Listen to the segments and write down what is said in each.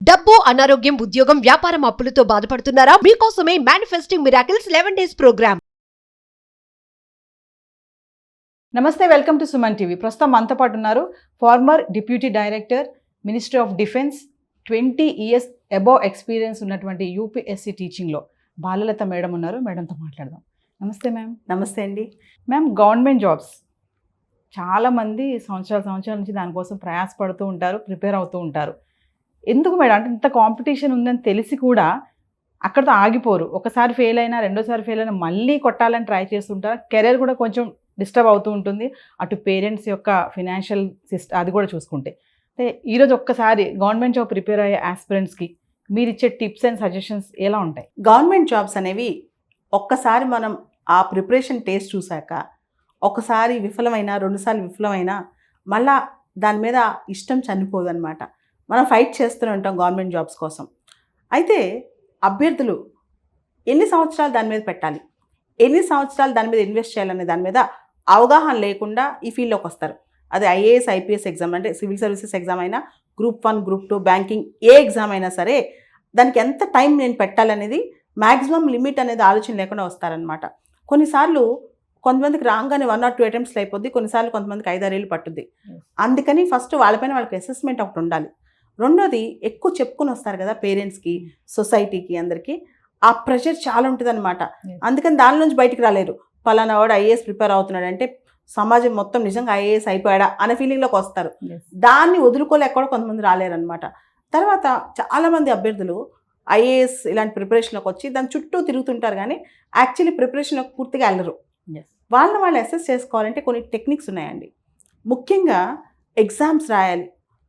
డబ్బు, అనారోగ్యం, ఉద్యోగం, వ్యాపారం అప్పులతో బాధపడుతున్నారా? మీకోసమే మేనిఫెస్టింగ్ మిరాకిల్స్ 11 days ప్రోగ్రామ్. నమస్తే, వెల్కమ్ టు సుమన్ టీవీ. ప్రస్తుతం మనతో పాటు ఉన్నారు former deputy director, ministry of defence, 20 years above experience ఉన్నటువంటి యూపీఎస్సీ టీచింగ్లో బాలలత మేడం ఉన్నారు. మేడంతో మాట్లాడదాం. నమస్తే మ్యామ్. నమస్తే అండి. మ్యామ్, గవర్నమెంట్ జాబ్స్ చాలామంది సంవత్సరాల నుంచి దానికోసం ప్రయాసపడుతూ ఉంటారు, ప్రిపేర్ అవుతూ ఉంటారు. ఎందుకు మేడం అంటే ఇంత కాంపిటీషన్ ఉందని తెలిసి కూడా అక్కడితో ఆగిపోరు? ఒకసారి ఫెయిల్ అయినా, రెండోసారి ఫెయిల్ అయినా మళ్ళీ కొట్టాలని ట్రై చేస్తుంటారు. కెరీర్ కూడా కొంచెం డిస్టర్బ్ అవుతూ ఉంటుంది. అటు పేరెంట్స్ యొక్క ఫినాన్షియల్ అది కూడా చూసుకుంటే. అంటే ఈరోజు ఒక్కసారి గవర్నమెంట్ జాబ్ ప్రిపేర్ అయ్యే ఆస్పిరెంట్స్కి మీరు ఇచ్చే టిప్స్ అండ్ సజెషన్స్ ఎలా ఉంటాయి? గవర్నమెంట్ జాబ్స్ అనేవి ఒక్కసారి మనం ఆ ప్రిపరేషన్ టేస్ట్ చూశాక, ఒకసారి విఫలమైనా, రెండుసార్లు విఫలమైనా మళ్ళా దాని మీద ఇష్టం చనిపోదన్నమాట. మనం ఫైట్ చేస్తూనే ఉంటాం గవర్నమెంట్ జాబ్స్ కోసం. అయితే అభ్యర్థులు ఎన్ని సంవత్సరాలు దాని మీద పెట్టాలి, ఎన్ని సంవత్సరాలు దాని మీద ఇన్వెస్ట్ చేయాలనే దాని మీద అవగాహన లేకుండా ఈ ఫీల్డ్లోకి వస్తారు. అది ఐఏఎస్, ఐపీఎస్ ఎగ్జామ్ అంటే సివిల్ సర్వీసెస్ ఎగ్జామ్ అయినా, గ్రూప్ 1, గ్రూప్ 2, బ్యాంకింగ్ ఏ ఎగ్జామ్ అయినా సరే దానికి ఎంత టైం నేను పెట్టాలనేది మ్యాక్సిమం లిమిట్ అనేది ఆలోచన లేకుండా వస్తారనమాట. కొన్నిసార్లు కొంతమందికి రాగానే 1 or 2 attempts అయిపోద్ది, కొన్నిసార్లు కొంతమందికి 5-6 ఏళ్ళు పట్టుద్ది. అందుకని ఫస్ట్ వాళ్ళపైన వాళ్ళకి అసెస్మెంట్ ఒకటి ఉండాలి. రెండోది, ఎక్కువ చెప్పుకొని వస్తారు కదా పేరెంట్స్కి, సొసైటీకి, అందరికీ ఆ ప్రెషర్ చాలా ఉంటుంది అనమాట. అందుకని దాని నుంచి బయటికి రాలేరు. పలానా వాడు ఐఏఎస్ ప్రిపేర్ అవుతున్నాడు అంటే సమాజం మొత్తం నిజంగా ఐఏఎస్ అయిపోయాడా అనే ఫీలింగ్లోకి వస్తారు. దాన్ని వదులుకోలేక కూడా కొంతమంది రాలేరనమాట. తర్వాత చాలామంది అభ్యర్థులు ఐఏఎస్ ఇలాంటి ప్రిపరేషన్లోకి వచ్చి దాని చుట్టూ తిరుగుతుంటారు, కానీ యాక్చువల్లీ ప్రిపరేషన్లోకి పూర్తిగా వెళ్ళరు. వాళ్ళని వాళ్ళు అసెస్ చేసుకోవాలంటే కొన్ని టెక్నిక్స్ ఉన్నాయండి. ముఖ్యంగా ఎగ్జామ్స్ రాయాలి,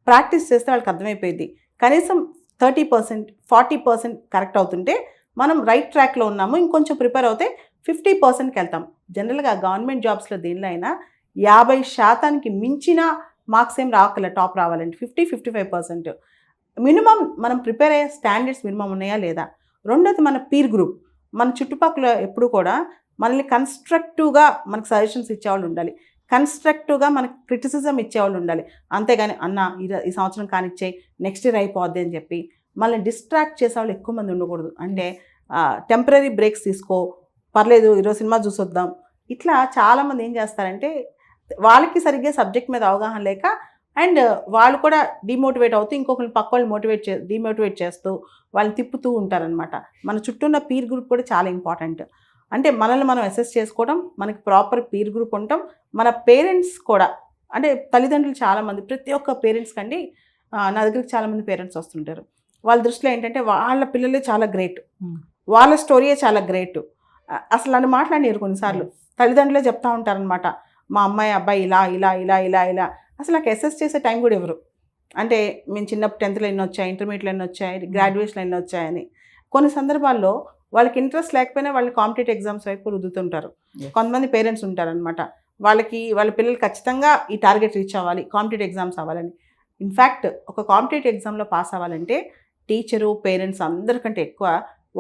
ప్రాక్టీస్ చేస్తే వాళ్ళకి అర్థమైపోయింది. కనీసం 30%, 40% కరెక్ట్ అవుతుంటే మనం రైట్ ట్రాక్లో ఉన్నాము. ఇంకొంచెం ప్రిపేర్ అవుతే 50%కి వెళ్తాం. జనరల్గా గవర్నమెంట్ జాబ్స్లో దేనిలో అయినా 50% మించిన మార్క్స్ ఏం రాకల టాప్ రావాలంటే 50-55% మినిమం మనం ప్రిపేర్ అయ్యే స్టాండర్డ్స్ మినిమం ఉన్నాయా లేదా. రెండోది, మన పీర్ గ్రూప్, మన చుట్టుపక్కల ఎప్పుడు కూడా మనల్ని కన్స్ట్రక్టివ్గా మనకు సజెషన్స్ ఇచ్చేవాళ్ళు ఉండాలి, కన్స్ట్రక్టివ్గా మనకు క్రిటిసిజం ఇచ్చేవాళ్ళు ఉండాలి. అంతేగాని అన్న ఈ సంవత్సరం కానిచ్చేయి, నెక్స్ట్ ఇయర్ అయిపోద్ది అని చెప్పి మనల్ని డిస్ట్రాక్ట్ చేసేవాళ్ళు ఎక్కువ మంది ఉండకూడదు. అంటే టెంపరీ బ్రేక్స్ తీసుకో, పర్లేదు ఈరోజు సినిమా చూసొద్దాం, ఇట్లా చాలామంది ఏం చేస్తారంటే వాళ్ళకి సరిగ్గా సబ్జెక్ట్ మీద అవగాహన లేక అండ్ వాళ్ళు కూడా డిమోటివేట్ అవుతూ ఇంకొకరిని పక్క వాళ్ళు డిమోటివేట్ చేస్తూ వాళ్ళని తిప్పుతూ ఉంటారనమాట. మన చుట్టూ ఉన్న పీర్ గ్రూప్ కూడా చాలా ఇంపార్టెంట్. అంటే మనల్ని మనం అసెస్ చేసుకోవడం, మనకి ప్రాపర్ పీర్ గ్రూప్ ఉండటం, మన పేరెంట్స్ కూడా అంటే తల్లిదండ్రులు చాలామంది, ప్రతి ఒక్క పేరెంట్స్ కండి నా దగ్గరికి చాలామంది పేరెంట్స్ వస్తుంటారు. వాళ్ళ దృష్టిలో ఏంటంటే వాళ్ళ పిల్లలే చాలా గ్రేట్, వాళ్ళ స్టోరీయే చాలా గ్రేట్. అసలు అని మాట్లాడినారు కొన్నిసార్లు తల్లిదండ్రులే చెప్తా ఉంటారనమాట, మా అమ్మాయి అబ్బాయి ఇలా ఇలా ఇలా ఇలా ఇలా. అసలు నాకు అసెస్ చేసే టైం కూడా ఎవరు. అంటే మేము చిన్నప్పుడు 10th ఎన్ని వచ్చాయి, ఇంటర్మీడియట్లో ఎన్ని వచ్చాయి, గ్రాడ్యుయేషన్లో ఎన్ని వచ్చాయని. కొన్ని సందర్భాల్లో వాళ్ళకి ఇంట్రెస్ట్ లేకపోయినా వాళ్ళు కాంపిటేటివ్ ఎగ్జామ్స్ వైపు రుద్దుతుంటారు. కొంతమంది పేరెంట్స్ ఉంటారనమాట, వాళ్ళ పిల్లలు ఖచ్చితంగా ఈ టార్గెట్ రీచ్ అవ్వాలి, కాంపిటేటివ్ ఎగ్జామ్స్ అవ్వాలని. ఇన్ఫ్యాక్ట్ ఒక కాంపిటేటివ్ ఎగ్జామ్లో పాస్ అవ్వాలంటే టీచరు, పేరెంట్స్ అందరికంటే ఎక్కువ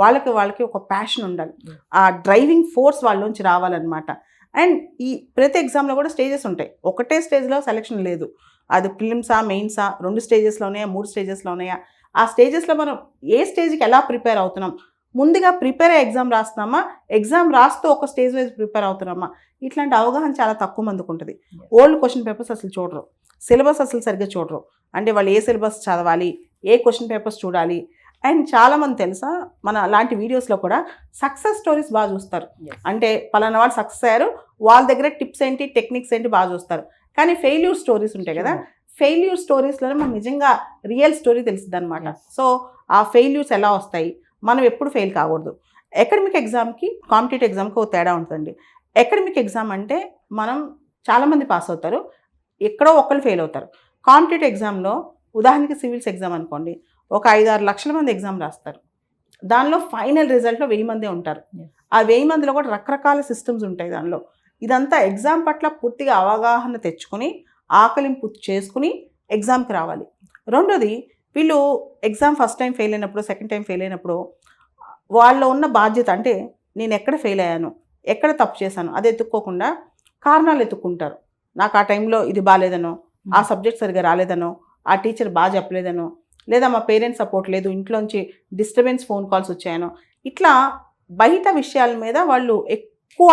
వాళ్ళకి ఒక ప్యాషన్ ఉండాలి, ఆ డ్రైవింగ్ ఫోర్స్ వాళ్ళ నుంచి రావాలన్నమాట. అండ్ ఈ ప్రతి ఎగ్జామ్లో కూడా స్టేజెస్ ఉంటాయి. ఒకటే స్టేజ్లో సెలెక్షన్ లేదు. అది ప్రిలిమ్సా, మెయిన్సా, 2 స్టేజెస్లో ఉన్నాయా, 3 స్టేజెస్లో ఉన్నాయా, ఆ స్టేజెస్లో మనం ఏ స్టేజ్కి ఎలా ప్రిపేర్ అవుతున్నాం, ముందుగా ప్రిపేర్ అయ్యే ఎగ్జామ్ రాస్తున్నామా, ఎగ్జామ్ రాస్తూ ఒక స్టేజ్ వైజ్ ప్రిపేర్ అవుతున్నామా, ఇట్లాంటి అవగాహన చాలా తక్కువ మందికి ఉంటుంది. ఓల్డ్ క్వశ్చన్ పేపర్స్ అసలు చూడరు, సిలబస్ అసలు సరిగ్గా చూడరు. అంటే వాళ్ళు ఏ సిలబస్ చదవాలి, ఏ క్వశ్చన్ పేపర్స్ చూడాలి. అండ్ చాలామంది తెలుసా, మన అలాంటి వీడియోస్లో కూడా సక్సెస్ స్టోరీస్ బాగా చూస్తారు. అంటే పలానా వాళ్ళు సక్సెస్ అయ్యారు, వాళ్ళ దగ్గర టిప్స్ ఏంటి, టెక్నిక్స్ ఏంటి బాగా చూస్తారు. కానీ ఫెయిల్యూర్ స్టోరీస్ ఉంటాయి కదా, ఫెయిల్యూర్ స్టోరీస్లోనే మనకు నిజంగా రియల్ స్టోరీ తెలుస్తుంది అనమాట. సో ఆ ఫెయిల్యూర్స్ ఎలా వస్తాయి, మనం ఎప్పుడు ఫెయిల్ కాకూడదు. అకాడమిక్ ఎగ్జామ్కి కాంపిటేటివ్ ఎగ్జామ్కి ఒక తేడా ఉంటుందండి. అకాడమిక్ ఎగ్జామ్ అంటే మనం చాలామంది పాస్ అవుతారు, ఎక్కడో ఒకళ్ళు ఫెయిల్ అవుతారు. కాంపిటేటివ్ ఎగ్జామ్లో ఉదాహరణకి సివిల్స్ ఎగ్జామ్ అనుకోండి, ఒక 5-6 లక్షల మంది ఎగ్జామ్ రాస్తారు. దానిలో ఫైనల్ రిజల్ట్లో 1000 మందే ఉంటారు. ఆ 1000 మందిలో కూడా రకరకాల సిస్టమ్స్ ఉంటాయి దానిలో. ఇదంతా ఎగ్జామ్ పట్ల పూర్తిగా అవగాహన తెచ్చుకొని, ఆకలింపు చేసుకుని ఎగ్జామ్కి రావాలి. రెండోది, వీళ్ళు ఎగ్జామ్ ఫస్ట్ టైం ఫెయిల్ అయినప్పుడు, సెకండ్ టైం ఫెయిల్ అయినప్పుడు వాళ్ళలో ఉన్న బాధ్యత అంటే నేను ఎక్కడ ఫెయిల్ అయ్యాను, ఎక్కడ తప్పు చేశాను అది ఎత్తుక్కోకుండా కారణాలు ఎత్తుక్కుంటారు. నాకు ఆ టైంలో ఇది బాగాలేదనో, ఆ సబ్జెక్ట్ సరిగా రాలేదనో, ఆ టీచర్ బాగా చెప్పలేదనో, లేదా మా పేరెంట్స్ సపోర్ట్ లేదు, ఇంట్లోంచి డిస్టర్బెన్స్ ఫోన్ కాల్స్ వచ్చాయనో, ఇట్లా బయట విషయాల మీద వాళ్ళు ఎక్కువ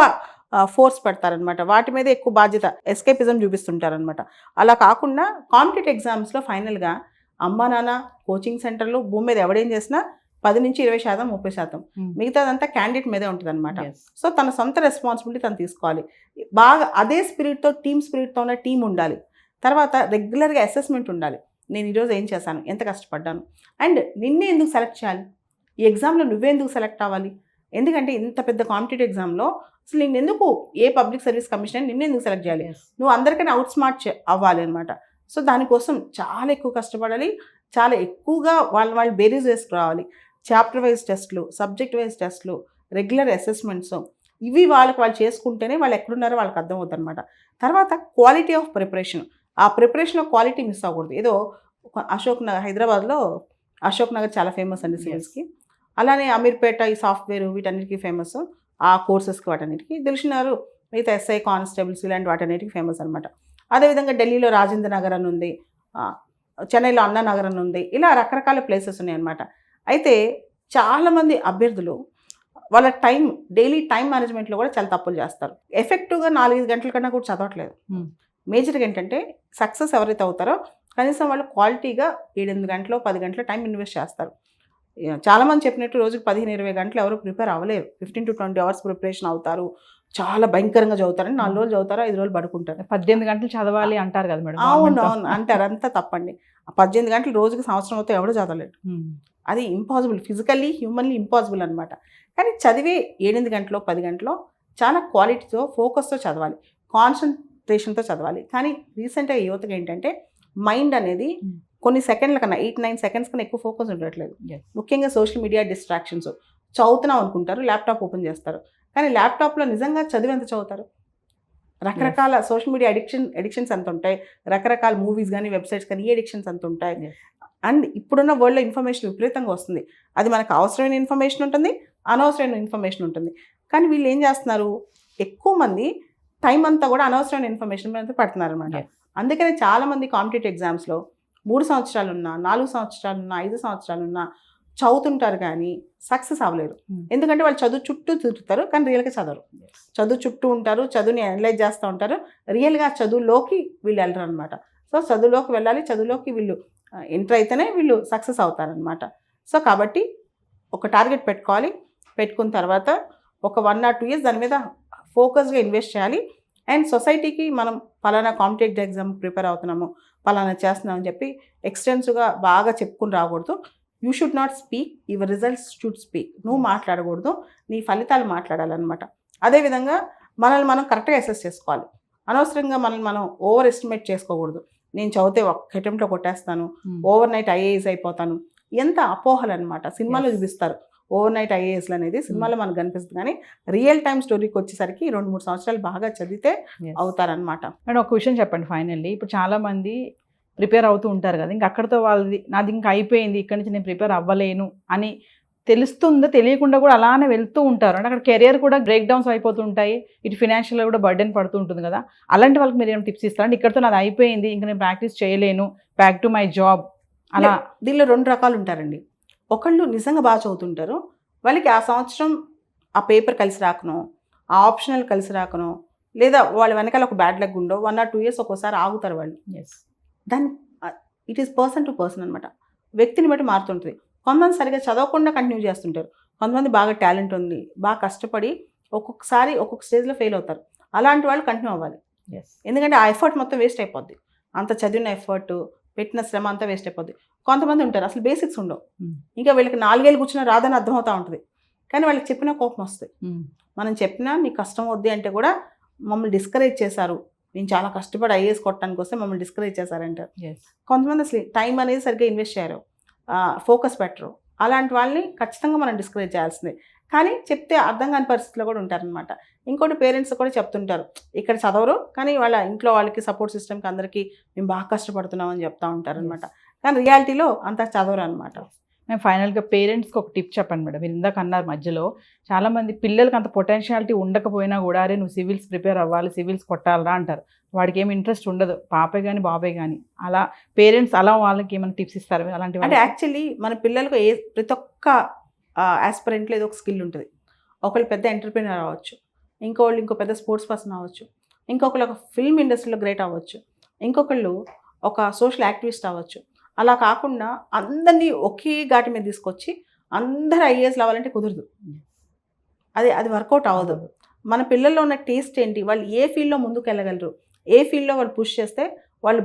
ఫోర్స్ పెడతారనమాట, వాటి మీద ఎక్కువ బాధ్యత, ఎస్కేపిజం చూపిస్తుంటారనమాట. అలా కాకుండా కాంపిటేటివ్ ఎగ్జామ్స్లో ఫైనల్గా అమ్మా నాన్న, కోచింగ్ సెంటర్లు, భూమి మీద ఎవడేం చేసినా 10 నుంచి 20%, 30%, మిగతాదంతా క్యాండిడేట్ మీదే ఉంటుంది అనమాట. సో తన సొంత రెస్పాన్సిబిలిటీ తను తీసుకోవాలి. బాగా అదే స్పిరిట్తో, టీమ్ స్పిరిట్తో ఉన్న టీం ఉండాలి. తర్వాత రెగ్యులర్గా అసెస్మెంట్ ఉండాలి. నేను ఈరోజు ఏం చేశాను, ఎంత కష్టపడ్డాను, అండ్ నిన్నే ఎందుకు సెలెక్ట్ చేయాలి, ఈ ఎగ్జామ్లో నువ్వే ఎందుకు సెలెక్ట్ అవ్వాలి, ఎందుకంటే ఇంత పెద్ద కాంపిటేటివ్ ఎగ్జామ్లో అసలు నేను ఎందుకు, ఏ పబ్లిక్ సర్వీస్ కమిషన్ నిన్నే ఎందుకు సెలెక్ట్ చేయాలి, నువ్వు అందరికైనా అవుట్ స్మార్ట్ అవ్వాలి అనమాట. సో దానికోసం చాలా ఎక్కువ కష్టపడాలి, చాలా ఎక్కువగా వాళ్ళు బేరీస్ వేసుకురావాలి. చాప్టర్ వైజ్ టెస్ట్లు, సబ్జెక్ట్ వైజ్ టెస్ట్లు, రెగ్యులర్ అసెస్మెంట్స్, ఇవి వాళ్ళు చేసుకుంటేనే వాళ్ళు ఎక్కడున్నారో వాళ్ళకి అర్థమవుతుంది అనమాట. తర్వాత క్వాలిటీ ఆఫ్ ప్రిపరేషన్, ఆ ప్రిపరేషన్లో క్వాలిటీ మిస్ అవ్వకూడదు. ఏదో అశోక్ నగర్, హైదరాబాద్లో అశోక్ నగర్ చాలా ఫేమస్ అండి సివిల్స్కి, అలానే అమీర్పేట ఈ సాఫ్ట్వేర్ వీటన్నిటికీ ఫేమస్, ఆ కోర్సెస్కి వాటన్నిటికీ. దిల్షునగర్ మిగతా ఎస్ఐ కానిస్టేబుల్స్ ఇలాంటి వాటన్నిటికీ ఫేమస్ అనమాట. అదేవిధంగా ఢిల్లీలో రాజేంద్ర నగర్ అని ఉంది, చెన్నైలో అన్నా నగర్ అని ఉంది, ఇలా రకరకాల ప్లేసెస్ ఉన్నాయి అనమాట. అయితే చాలామంది అభ్యర్థులు వాళ్ళ డైలీ టైం మేనేజ్మెంట్లో కూడా చాలా తప్పులు చేస్తారు. ఎఫెక్టివ్గా 4-5 గంటల కన్నా కూడా చదవట్లేదు. మేజర్గా ఏంటంటే సక్సెస్ ఎవరైతే అవుతారో కనీసం వాళ్ళు క్వాలిటీగా 7-8 గంటలు, 10 గంటల టైం ఇన్వెస్ట్ చేస్తారు. చాలామంది చెప్పినట్టు రోజుకి 15-20 గంటలు ఎవరు ప్రిపేర్ అవ్వలేరు. 15 to 20 అవర్స్ ప్రిపరేషన్ అవుతారు, చాలా భయంకరంగా చదువుతారని 4 రోజులు చదువుతారు, 5 రోజులు పడుకుంటారు. 18 గంటలు చదవాలి అంటారు కదా మేడం. అవును అంటారు, అంతా తప్పండి. 18 గంటలు రోజుకి సంవత్సరం అవుతే ఎవడో చదవలేడు, అది ఇంపాసిబుల్, ఫిజికల్లీ హ్యూమన్లీ ఇంపాసిబుల్ అనమాట. కానీ చదివే 7-8 గంటలో 10 గంటలో చాలా క్వాలిటీతో, ఫోకస్తో చదవాలి, కాన్సన్ట్రేషన్తో చదవాలి. కానీ రీసెంట్గా యువతగా ఏంటంటే మైండ్ అనేది కొన్ని సెకండ్ల కన్నా 8-9 సెకండ్స్ కన్నా ఎక్కువ ఫోకస్ ఉండట్లేదు. ముఖ్యంగా సోషల్ మీడియా డిస్ట్రాక్షన్స్. చదువుతున్నాం అనుకుంటారు, ల్యాప్టాప్ ఓపెన్ చేస్తారు, కానీ ల్యాప్టాప్లో నిజంగా చదివి ఎంత చదువుతారు? రకరకాల సోషల్ మీడియా అడిక్షన్స్ ఎంత ఉంటాయి, రకరకాల మూవీస్ కానీ వెబ్సైట్స్ కానీ ఈ అడిక్షన్స్ ఎంత ఉంటాయి. అండ్ ఇప్పుడున్న వరల్డ్లో ఇన్ఫర్మేషన్ విపరీతంగా వస్తుంది. అది మనకు అవసరమైన ఇన్ఫర్మేషన్ ఉంటుంది, అనవసరమైన ఇన్ఫర్మేషన్ ఉంటుంది. కానీ వీళ్ళు ఏం చేస్తున్నారు, ఎక్కువ మంది టైం అంతా కూడా అనవసరమైన ఇన్ఫర్మేషన్ మీద పడుతున్నారు అనమాట. అందుకనే చాలామంది కాంపిటేటివ్ ఎగ్జామ్స్లో 3 సంవత్సరాలున్నా, 4 సంవత్సరాలున్నా, 5 సంవత్సరాలున్నా చదువుతుంటారు కానీ సక్సెస్ అవ్వలేరు. ఎందుకంటే వాళ్ళు చదువు చుట్టూ తిరుగుతారు కానీ రియల్గా చదవరు. చదువు చుట్టూ ఉంటారు, చదువుని అనలైజ్ చేస్తూ ఉంటారు, రియల్గా చదువులోకి వీళ్ళు వెళ్ళరు అనమాట. సో చదువులోకి వెళ్ళాలి, చదువులోకి వీళ్ళు ఎంటర్ అయితేనే వీళ్ళు సక్సెస్ అవుతారనమాట. సో కాబట్టి ఒక టార్గెట్ పెట్టుకోవాలి, పెట్టుకున్న తర్వాత ఒక 1 or 2 years దాని మీద ఫోకస్గా ఇన్వెస్ట్ చేయాలి. అండ్ సొసైటీకి మనం పలానా కాంపిటేటివ్ ఎగ్జామ్ ప్రిపేర్ అవుతున్నాము, పలానా చేస్తున్నామని చెప్పి ఎక్స్టెన్సివ్గా బాగా చెప్పుకుని రాకూడదు. You should not speak, your results should speak. నువ్వు మాట్లాడకూడదు, నీ ఫలితాలు మాట్లాడాలన్నమాట. అదేవిధంగా మనల్ని మనం కరెక్ట్గా అసెస్ చేసుకోవాలి. అనవసరంగా మనల్ని మనం ఓవర్ ఎస్టిమేట్ చేసుకోకూడదు. నేను చదివితే ఒక్క అటెంప్ట్లో కొట్టేస్తాను, ఓవర్ నైట్ ఐఏఎస్ అయిపోతాను, ఎంత అపోహలు అనమాట. సినిమాలో చూపిస్తారు ఓవర్ నైట్ ఐఏఎస్లు అనేది, సినిమాలో మనకు కనిపిస్తుంది. కానీ రియల్ టైం స్టోరీకి వచ్చేసరికి 2-3 సంవత్సరాలు బాగా చదివితే అవుతారనమాట. మేడం ఒక విషయం చెప్పండి ఫైనల్లీ, ఇప్పుడు చాలామంది ప్రిపేర్ అవుతూ ఉంటారు కదా, ఇంకా అక్కడితో నాది ఇంకా అయిపోయింది, ఇక్కడి నుంచి నేను ప్రిపేర్ అవ్వలేను అని తెలుస్తుందో తెలియకుండా కూడా అలానే వెళ్తూ ఉంటారు. అంటే అక్కడ కెరియర్ కూడా బ్రేక్ డౌన్స్ అయిపోతుంటాయి, ఇటు ఫినాన్షియల్గా కూడా బర్డెన్ పడుతూ ఉంటుంది కదా. అలాంటి వాళ్ళకి మీరు ఏమైనా టిప్స్ ఇస్తారంటే, ఇక్కడితో నాది అయిపోయింది, ఇంకా నేను ప్రాక్టీస్ చేయలేను, బ్యాక్ టు మై జాబ్ అలా? దీనిలో 2 రకాలు ఉంటారండి. ఒకళ్ళు నిజంగా బాగా చదువుతుంటారు, వాళ్ళకి ఆ సంవత్సరం ఆ పేపర్ కలిసి రాకనో, ఆ ఆప్షనల్ కలిసి రాకనో, లేదా వాళ్ళ వెనకాల ఒక bad luck undo 1 or 2 years ఒక్కోసారి ఆగుతారు వాళ్ళు. దాన్ని it is person to person అనమాట, వ్యక్తిని బట్టి మారుతుంటుంది. కొంతమంది సరిగా చదవకుండా కంటిన్యూ చేస్తుంటారు, కొంతమంది బాగా టాలెంట్ ఉంది, బాగా కష్టపడి ఒక్కొక్కసారి ఒక్కొక్క స్టేజ్లో ఫెయిల్ అవుతారు. అలాంటి వాళ్ళు కంటిన్యూ అవ్వాలి, ఎందుకంటే ఆ ఎఫర్ట్ మొత్తం వేస్ట్ అయిపోద్ది. అంత చదివిన ఎఫర్ట్, పెట్టిన శ్రమ అంతా వేస్ట్ అయిపోద్ది. కొంతమంది ఉంటారు అసలు బేసిక్స్ ఉండవు, ఇంకా వీళ్ళకి 4 ఏళ్ళు కూర్చున్నా రాదని అర్థమవుతూ ఉంటుంది, కానీ వాళ్ళకి చెప్పినా కోపం వస్తుంది. మనం చెప్పినా మీకు కష్టం వద్ది అంటే కూడా మమ్మల్ని డిస్కరేజ్ చేశారు, నేను చాలా కష్టపడి ఐఏఎస్ కొట్టడానికి వస్తే మమ్మల్ని డిస్కరేజ్ చేశారంటారు. కొంతమంది అసలు టైం అనేది సరిగ్గా ఇన్వెస్ట్ చేయరు, ఫోకస్ పెట్టరు. అలాంటి వాళ్ళని ఖచ్చితంగా మనం డిస్కరేజ్ చేయాల్సిందే. కానీ చెప్తే అర్థం కాని పరిస్థితిలో కూడా ఉంటారనమాట. ఇంకోటి పేరెంట్స్ కూడా చెప్తుంటారు, ఇక్కడ చదవరు కానీ వాళ్ళ ఇంట్లో వాళ్ళకి సపోర్ట్ సిస్టమ్కి అందరికీ మేము బాగా కష్టపడుతున్నామని చెప్తూ ఉంటారనమాట. కానీ రియాలిటీలో అంతా చదవరు అనమాట. మేము ఫైనల్గా పేరెంట్స్కి ఒక టిప్ చెప్పండి మేడం. మీరు ఇందాక అన్నారు మధ్యలో చాలామంది పిల్లలకి అంత పొటెన్షియాలిటీ ఉండకపోయినా కూడా అరే నువ్వు సివిల్స్ ప్రిపేర్ అవ్వాలి, సివిల్స్ కొట్టాలరా అంటారు. వాడికి ఏమి ఇంట్రెస్ట్ ఉండదు, పాపే కానీ బాబే కానీ. అలా పేరెంట్స్ అలా వాళ్ళకి ఏమైనా టిప్స్ ఇస్తారు అలాంటి? అంటే యాక్చువల్లీ మన పిల్లలకు ప్రతి ఒక్క ఆస్పిరెంట్లో ఏదో ఒక స్కిల్ ఉంటుంది. ఒకళ్ళు పెద్ద ఎంటర్ప్రీనర్ అవ్వచ్చు, ఇంకోళ్ళు ఇంకో పెద్ద స్పోర్ట్స్ పర్సన్ అవ్వచ్చు, ఇంకొకళ్ళు ఒక ఫిల్మ్ ఇండస్ట్రీలో గ్రేట్ అవ్వచ్చు, ఇంకొకళ్ళు ఒక సోషల్ యాక్టివిస్ట్ అవ్వచ్చు. అలా కాకుండా అందరినీ ఒకే ఘాటి మీద తీసుకొచ్చి అందరూ ఐఏఎస్లు అవ్వాలంటే కుదరదు. అది వర్కౌట్ అవ్వదు. మన పిల్లల్లో ఉన్న టేస్ట్ ఏంటి, వాళ్ళు ఏ ఫీల్డ్లో ముందుకు వెళ్ళగలరు, ఏ ఫీల్డ్లో వాళ్ళు పుష్ చేస్తే వాళ్ళు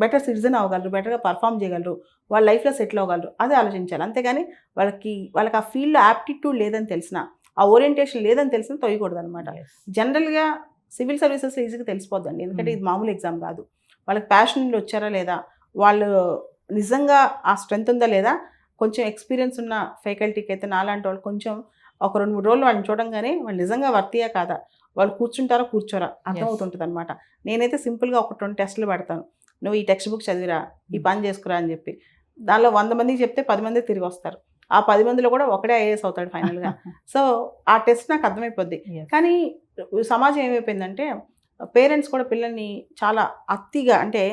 బెటర్ సిటిజన్ అవ్వగలరు, బెటర్గా పర్ఫామ్ చేయగలరు, వాళ్ళ లైఫ్లో సెటిల్ అవ్వగలరు, అది ఆలోచించాలి. అంతేగాని వాళ్ళకి ఆ ఫీల్డ్లో యాప్టిట్యూడ్ లేదని తెలిసిన, ఆ ఓరియంటేషన్ లేదని తెలిసిన తొయ్యకూడదు అనమాట. జనరల్గా సివిల్ సర్వీసెస్ ఈజీగా తెలిసిపోద్దండి, ఎందుకంటే ఇది మామూలు ఎగ్జామ్ కాదు. వాళ్ళకి ప్యాషన్ నుండి వచ్చారా లేదా, వాళ్ళు నిజంగా ఆ స్ట్రెంత్ ఉందా లేదా, కొంచెం ఎక్స్పీరియన్స్ ఉన్న ఫ్యాకల్టీకి అయితే నాలాంటి వాళ్ళు కొంచెం ఒక 2-3 రోజులు వాళ్ళని చూడంగానే వాళ్ళు నిజంగా వర్తియా కాదా, వాళ్ళు కూర్చుంటారా కూర్చోరా అర్థమవుతుంటుంది అనమాట. నేనైతే సింపుల్గా ఒక 20 టెస్టులు పెడతాను. నువ్వు ఈ టెక్స్ట్ బుక్ చదివిరా, ఈ పని చేసుకురా అని చెప్పి. దానిలో 100 మందికి చెప్తే 10 మంది తిరిగి వస్తారు. ఆ 10 మందిలో కూడా ఒకడే ఐఏఎస్ అవుతాడు ఫైనల్గా. సో ఆ టెస్ట్ నాకు అర్థమైపోద్ది. కానీ సమాజం ఏమైపోయిందంటే పేరెంట్స్ కూడా పిల్లల్ని చాలా అతిగా, అంటే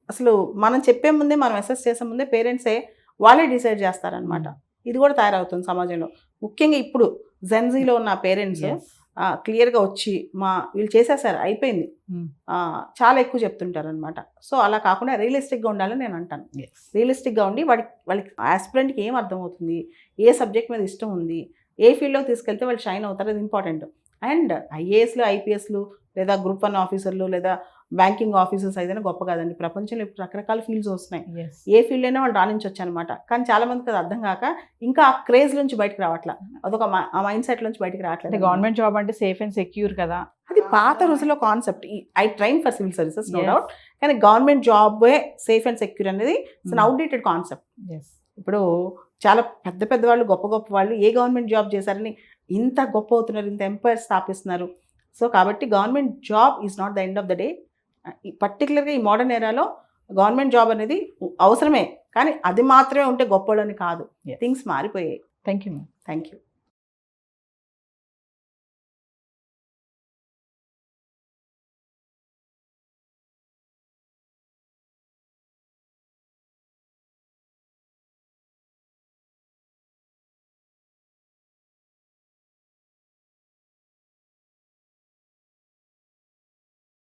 అసలు మనం చెప్పే ముందే, మనం అసెస్ చేసే ముందే పేరెంట్సే వాళ్ళే డిసైడ్ చేస్తారనమాట. ఇది కూడా తయారవుతుంది సమాజంలో. ముఖ్యంగా ఇప్పుడు జెన్జీలో ఉన్న పేరెంట్స్ క్లియర్గా వచ్చి వీళ్ళు చేసేసారు అయిపోయింది చాలా ఎక్కువ చెప్తుంటారు అనమాట. సో అలా కాకుండా రియలిస్టిక్గా ఉండాలని నేను అంటాను. రియలిస్టిక్గా ఉండి వాళ్ళకి ఆస్పిరెంట్కి ఏం అర్థమవుతుంది, ఏ సబ్జెక్ట్ మీద ఇష్టం ఉంది, ఏ ఫీల్డ్లోకి తీసుకెళ్తే వాళ్ళు షైన్ అవుతారు, అది ఇంపార్టెంట్. అండ్ ఐఏఎస్లు, ఐపీఎస్లు, లేదా గ్రూప్ 1 ఆఫీసర్లు, లేదా బ్యాంకింగ్ ఆఫీసర్స్ అయితేనే గొప్ప కాదండి. ప్రపంచంలో ఇప్పుడు రకరకాల ఫీల్డ్స్ వస్తున్నాయి. ఏ ఫీల్డ్ అయినా వాళ్ళు రాణించవచ్చు అనమాట. కానీ చాలా మందికి అది అర్థం కాక ఇంకా ఆ క్రేజ్ నుంచి బయటకు రావట్లా, అదొక ఆ మైండ్ సెట్ నుంచి బయటకు రావట్లేదు. గవర్నమెంట్ జాబ్ అంటే సేఫ్ అండ్ సెక్యూర్ కదా, అది పాత రోజుల్లో concept. I train for civil services no doubt, కానీ గవర్నమెంట్ జాబే సేఫ్ అండ్ సెక్యూర్ అనేది ఇట్స్ అన్ అవుట్డేటెడ్ కాన్సెప్ట్. ఇప్పుడు చాలా పెద్ద వాళ్ళు, గొప్ప వాళ్ళు ఏ గవర్నమెంట్ జాబ్ చేశారని ఇంత గొప్ప అవుతున్నారు, ఇంత ఎంపైర్ స్థాపిస్తున్నారు. సో కాబట్టి government job is not the end of the day. పర్టికులర్గా ఈ మోడర్న్ ఏరాలో గవర్నమెంట్ జాబ్ అనేది అవసరమే, కానీ అది మాత్రమే ఉంటే గొప్పలని కాదు. థింగ్స్ మారిపోయాయి. Thank you. Thank you.